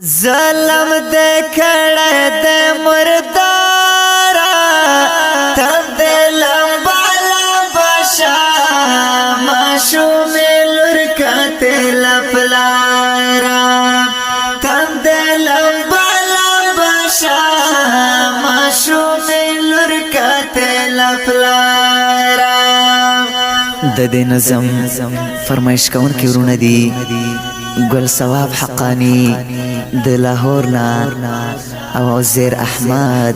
ظلم دے کھڑے دے مردارا تب دے لمبا لمبا شام معشوم لرکت لپلارا تب دے لمبا لمبا شام معشوم لرکت لپلارا د دې نظم فرمایش کون کی ورونه دي گل ثواب حقانی د لاهور نا او زیر احمد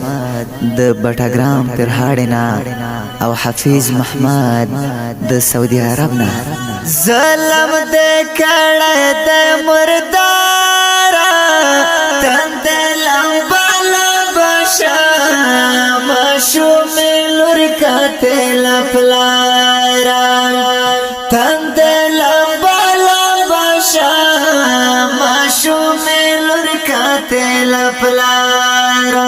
د بټاګرام پرهاړنا او حفیظ محمد د سعودي عرب نا ظلم دې کړه د مردارا تند لمبا لمبا شام معشوم لرکت لپلارا تند لمبا لمبا شام معشوم لرکت لپلارا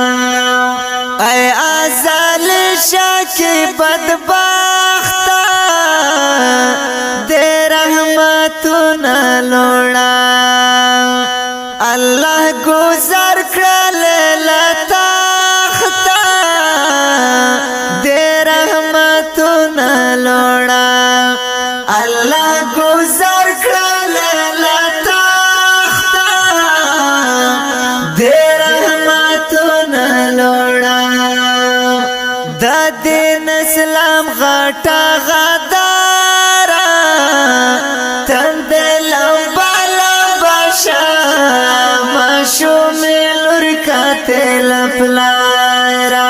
اے ازل شاکی بدبختا دے رحمتنا لوڑا اللہ گزر کرل لتاختا دے رحمتنا لوڑا اللہ گزر کرل لتاختا دے رحمتنا لوڑا دا دین اسلام غٹا غدارا تند لمبا لمبا شام معشوم لرکت لپلارا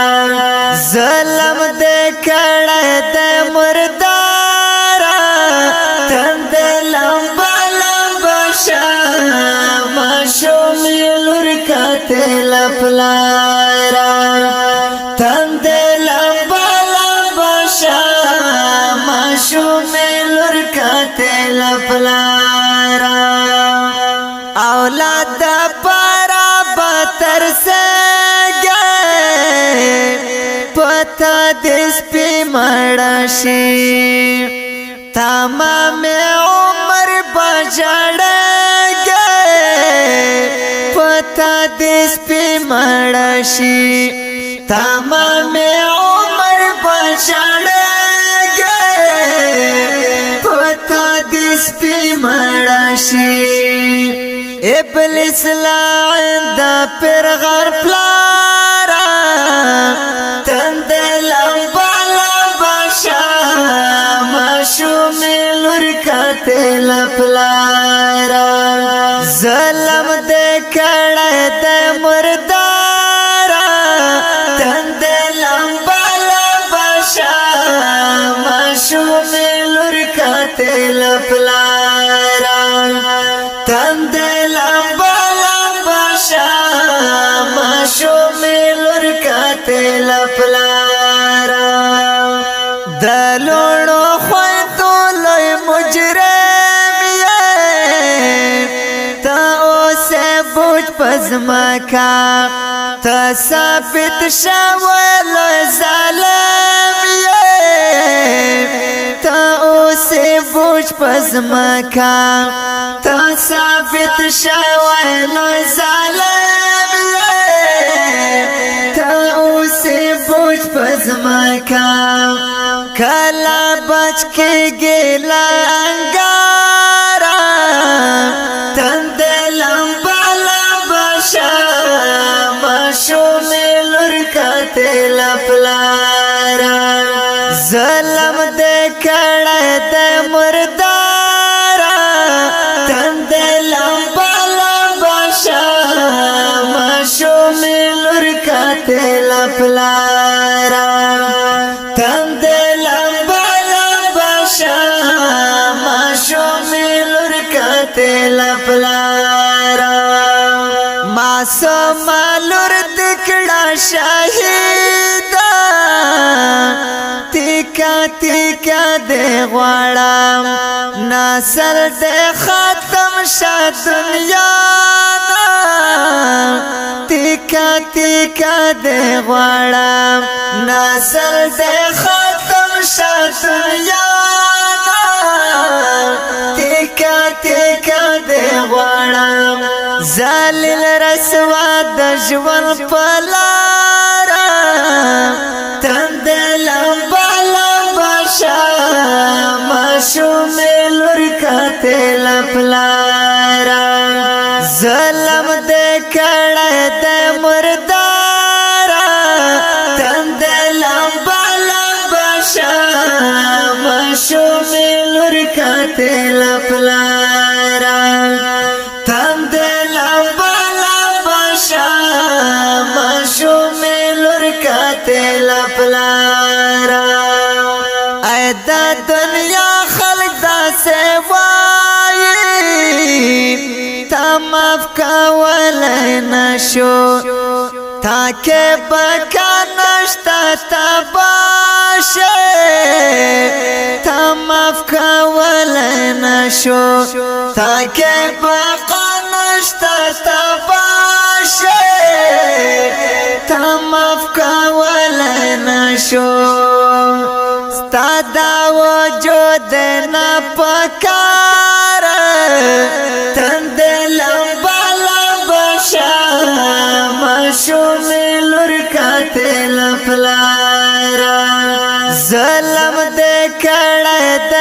ظلم دے کڑے دے مردارا تند لمبا لمبا شام معشوم لرکت لپلارا تند لمبا لمبا شام معشوم لرکت لپلارا اولاد پارا بتر سے گئے پتا دس پی مڑشی تمام عمر بجڑ گئے پتا دس پی مڑشی تمام عمر بجڑ گئے پتا دس پی مڑشی ابلیس لعندا پر غر پلارا تند لمبا لمبا شام معشوم لرکت لپلارا ظلم دے کڑے دے مردارا تند لمبا لمبا شام معشوم لرکت لپلارا تند لمبا لمبا شام معشوم لرکت لپلارا دلونو خویتو لوی مجرم یہ تا اسے بوجھ پزمکا تا ثابت شوال ظالم یہ تا اسے بوجھ پزمکا تا ثابت شوال ظالم یہ تا اسے بوجھ پزمکا کلا بچ کے گیلا انگارا تند لمبا لمبا شام معشوم لرکت لپلارا ظلم دے کڑے دے مردارا تند لمبا لمبا شام معشوم لرکت لپلارا تند لمبا لمبا شام معشوم لرکت لپلارا معصوم لور دکڑا شہیدا تیکا تیکا دے غواړم نسل دے ختم شا دنیا تیکا تیکا دے غواړم نسل دے ختم شا دنیا تیکا تیکا دے غواړم ذلیل رسوا د ژوند په لاره تندې لمبه لمبه شه ماشومې لور کتل پلاره ظلم دې کړی د مرداره تندې لمبه لمبه شه ماشومې لور کتل پلاره تندې لمبه لمبه شه ماشومې لور کتل پلاره ای دا دنیا خلق داسې وایي تا معاف کولی نشو تا کې بقا نشته تباشه تا معاف کولی نشو تا کې بقا نشته تباشه تا معاف کولی نشو ستا دا وجود نه پکار تندې لمبه لمبه شه ماشومې لور کتل پلاره ظلم دې کړی د